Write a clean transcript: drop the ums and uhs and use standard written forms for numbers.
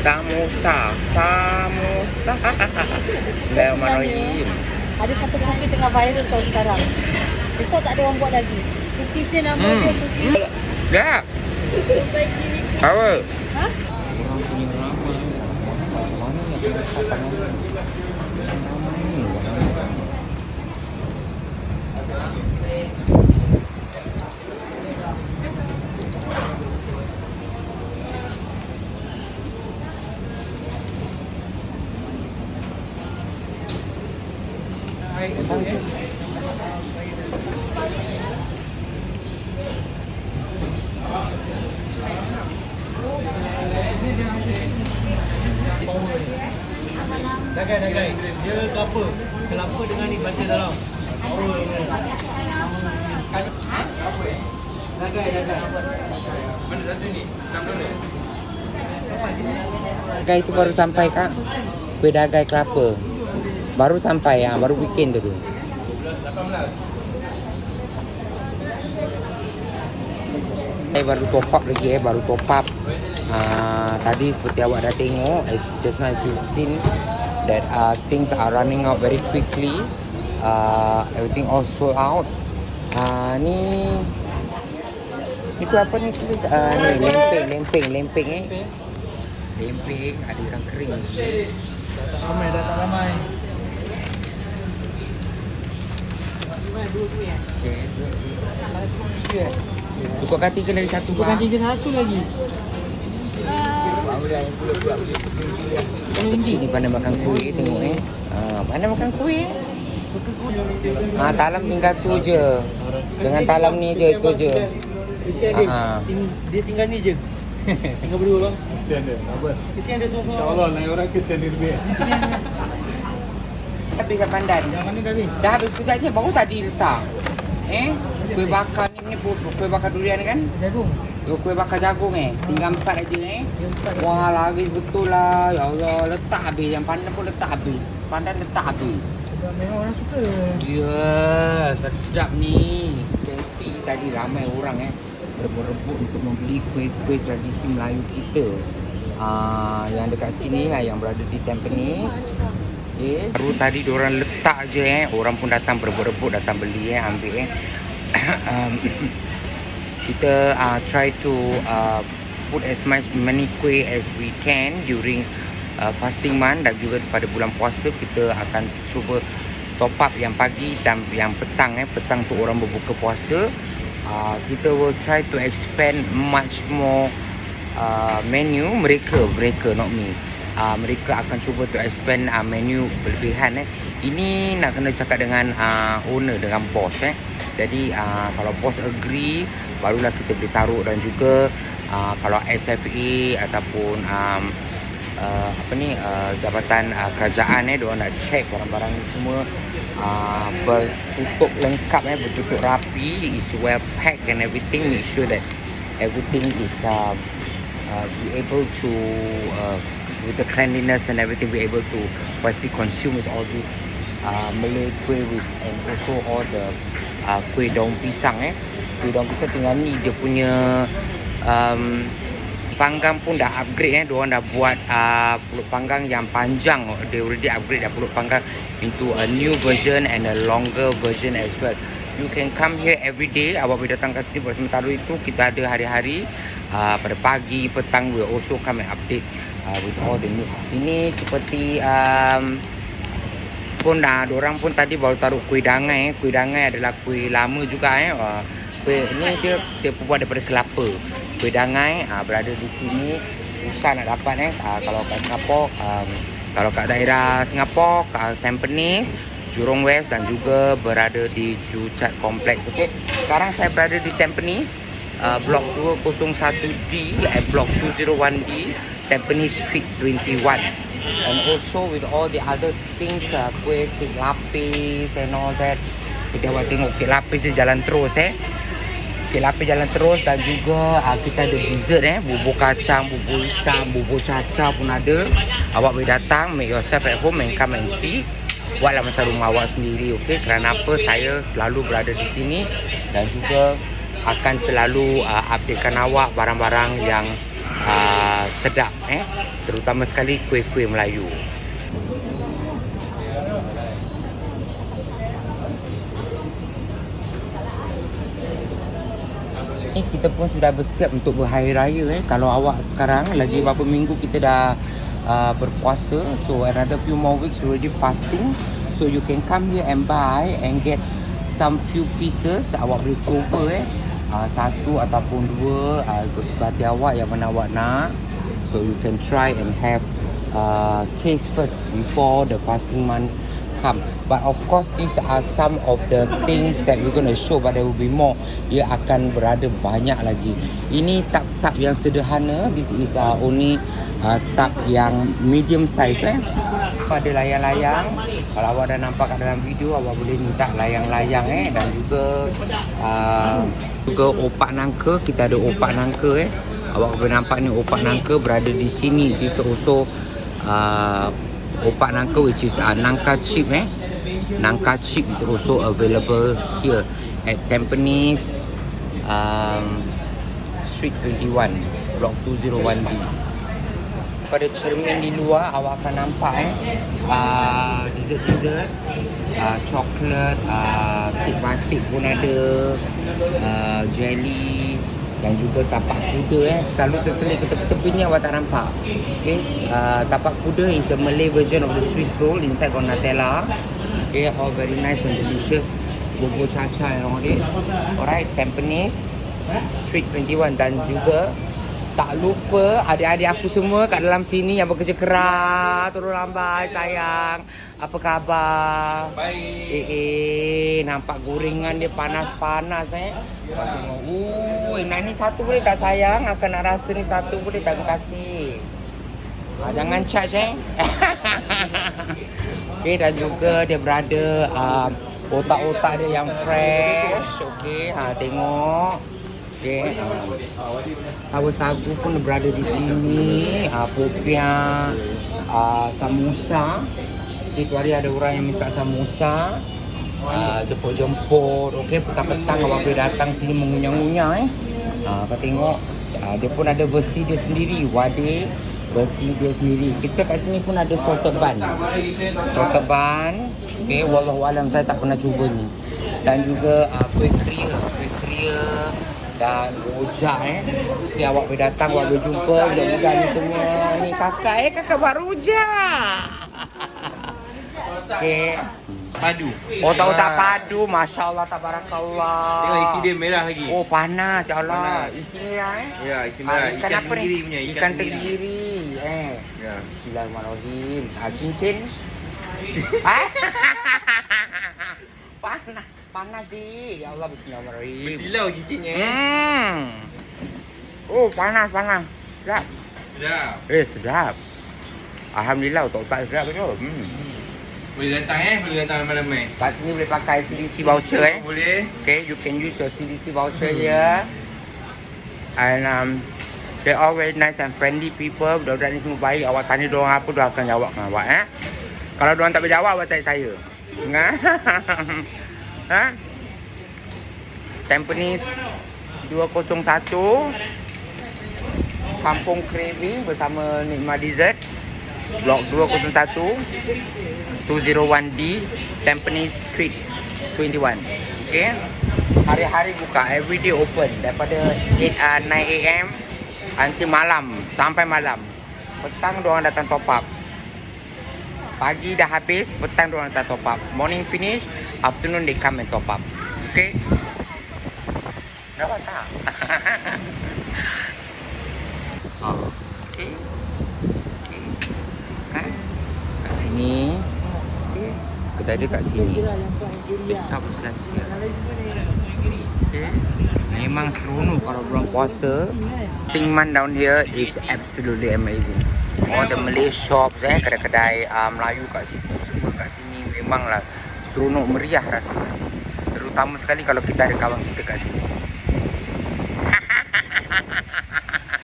Samosa. Bismillahirrahmanirrahim. Ada satu cookie tengah viral tau sekarang. Besok tak ada orang buat lagi. Cookies ni nama dia cookie. Ya. Power. Ha? Orang punya ramai. Macam mana nak kena sapan orang ni? Ramai ni. Dagai. Dia kelapa. Kelapa dengan ni baca dalam. Power ni. Dagai. Mana satu ni? $6. Dagai tu baru sampai kak. Kuih dagai kelapa. Baru sampai ya, baru bikin tu dulu. 18. Saya baru top up lagi baru top up. Tadi seperti awak dah tengok, just now you've seen that things are running out very quickly. Everything all sold out. Ni tu apa ni? Ni lempeng Lempeng ada ikan kering lagi. Dah tak ramai. Cukupkan 3 lagi satu Bukan bang. 3 lagi. Kecil ni pandai makan kuih tengok pandai makan kuih. Talam tinggal tu je. Dengan talam ni je tu je. Dia tinggal ni je. Tinggal berdua bang. Kesian dia, apa? Kesian dia semua. InsyaAllah lain orang kesian dia lebih. Habis kat pandan. Yang mana dah habis? Dah habis sekejap baru tadi letak. Kuih bakar ni kuih bakar durian kan? Jagung. Kuih bakar jagung tinggal 4 aja Wah lagi betul lah. Ya Allah, letak habis. Yang pandan pun letak habis. Pandan letak habis. Memang orang suka. Ya, sedap ni. Can see tadi ramai orang berebut-rebut untuk membeli kuih-kuih tradisi Melayu kita. Yang dekat sini lah, yang berada di Tampines. Baru tadi diorang letak je orang pun datang berebut-rebut, datang beli ambil kita try to put as many kuih as we can during fasting month dan juga pada bulan puasa. Kita akan cuba top up yang pagi dan yang petang petang tu orang berbuka puasa. Kita will try to expand much more menu. Mereka not me. Mereka akan cuba to expand menu berlebihan Ini nak kena cakap dengan owner, dengan bos Jadi kalau bos agree, barulah kita boleh taruh. Dan juga kalau SFA ataupun jabatan kerajaan diorang nak check barang-barang ni semua bertutup lengkap bertutup rapi, is well packed and everything. Make sure that everything is be able to with the cleanliness and everything, be able to pasti consume with all this Malay kuih with, and also all the kuih daun pisang kuih daun pisang tinggal ni dia punya panggang pun dah upgrade diorang dah buat pulut panggang yang panjang. They already upgrade dah pulut panggang into a new version and a longer version as well. You can come here every day. Awak boleh datang ke sini pada sementara itu. Kita ada hari-hari pada pagi, petang. We also come and update with all the new. Ini seperti pun diorang pun tadi baru taruh kuih dangai. Kuih dangai adalah kuih lama juga kuih ni dia buat daripada kelapa. Kuih dangai berada di sini, susah nak dapat kalau kat Singapura, kalau kat daerah Singapura, kat Tampines, Jurong West dan juga berada di Joo Chiat Complex. Okey, sekarang saya berada di Tampines, blok 201D and blok 201D, Tampines Street 21. And also with all the other things, kuih kek lapis and all that. Kita buat tengok kek lapis dia jalan terus Kek lapis jalan terus. Dan juga kita ada dessert bubur kacang, bubur hitam, bubur caca pun ada. Awak boleh datang, make yourself at home and come and see. Buatlah macam rumah awak sendiri, okey? Kerana apa? Saya selalu berada di sini dan juga akan selalu updatekan awak barang-barang yang sedap terutama sekali kuih-kuih Melayu. Ni kita pun sudah bersiap untuk berhari raya Kalau awak sekarang lagi beberapa minggu kita dah berpuasa, so another few more weeks already fasting, so you can come here and buy and get some few pieces. Awak boleh cuba satu ataupun dua ikut suka hati awak yang mana awak nak, so you can try and have taste first before the fasting month come. But of course these are some of the things that we're going to show, but there will be more. Ia akan berada banyak lagi. Ini tub yang sederhana. This is only tub yang medium size Ada layang-layang. Kalau awak dah nampak kat dalam video, awak boleh minta layang-layang dan juga opak nangka. Kita ada opak nangka Awak boleh nampak ni opak nangka berada di sini. This also opak nangka, which is nangka chip Nangka chip is also available here at Tampines Street 21 Block 201B. Pada cermin di luar awak akan nampak dessert, coklat, kek batik pun ada, jelly dan juga tapak kuda selalu terselit ke tepi-tepi ni awak tak nampak. Okay, tapak kuda is the Malay version of the Swiss roll. Inside got Nutella. Okay, all very nice and delicious. Bubur cha-cha and all this. Alright, Tampines Street 21. Dan juga tak lupa adik-adik aku semua kat dalam sini yang bekerja keras. Tolong lambai sayang. Apa khabar? Baik. Nampak gorengan dia panas-panas Tengok. Nak ni satu boleh tak sayang? Akan nak rasa ni satu boleh tak? Terima kasih. Jangan charge Okay, dan juga dia berada otak-otak dia yang fresh. Okay, tengok. Okay, Hawa sagu pun berada di sini. Popiah, samosa. Okay, tu hari ada orang yang minta samosa. Jemput-jemput. Okay, petang-petang awak boleh datang sini mengunyah-ngunyah kau tengok. Dia pun ada versi dia sendiri. Wadik versi dia sendiri. Kita kat sini pun ada salted bun. Okay, wallahualam saya tak pernah cuba ni. Dan juga kuih kria dan rojak Okay, awak boleh datang, awak boleh jumpa budak-budak ni semua. Ni kakak buat rojak. Okay. Padu. Otak-otak padu, masya-Allah, tabarakallah. Tengok isi dia merah lagi. Oh, panas, ya Allah. Isi merah Ya, isi merah. Ikan apa tenggiri ni? punya. Ikan tenggiri. Ya. Bismillahirrahmanirrahim. Cincin. Panas dik. Ya Allah, bismillahirrahmanirrahim. Bersilau cincinnya. Oh, panas. Sedap. Sedap. Sedap. Alhamdulillah, otak-otak sedap betul. Boleh datang boleh datang ramai-ramai. Kat sini boleh pakai CDC voucher Boleh. Okay, you can use your CDC voucher here. And they're all very nice and friendly people. Budak-budak ni semua baik. Awak tanya diorang apa, diorang akan jawab dengan awak Kalau diorang tak boleh jawab, awak cari saya. Tampines 201 Kampung Craving bersama Nikmat Dessert, Blok 201 201D, Tampines Street 21. Okay, hari-hari buka, everyday open daripada 9 AM until malam, sampai malam. Petang diorang datang top up. Pagi dah habis, petang diorang datang top up. Morning finish, afternoon they come and top up. Okay, dapat tak? Okay. Kat sini. Kedai dia kat sini. Besar Zasia. Okay. Memang seronok kalau bulan puasa. Tingman down here is absolutely amazing. All the Malay shops, kedai-kedai Melayu kat situ, semua kat sini memanglah seronok meriah rasanya. Terutama sekali kalau kita ada kawan kita kat sini.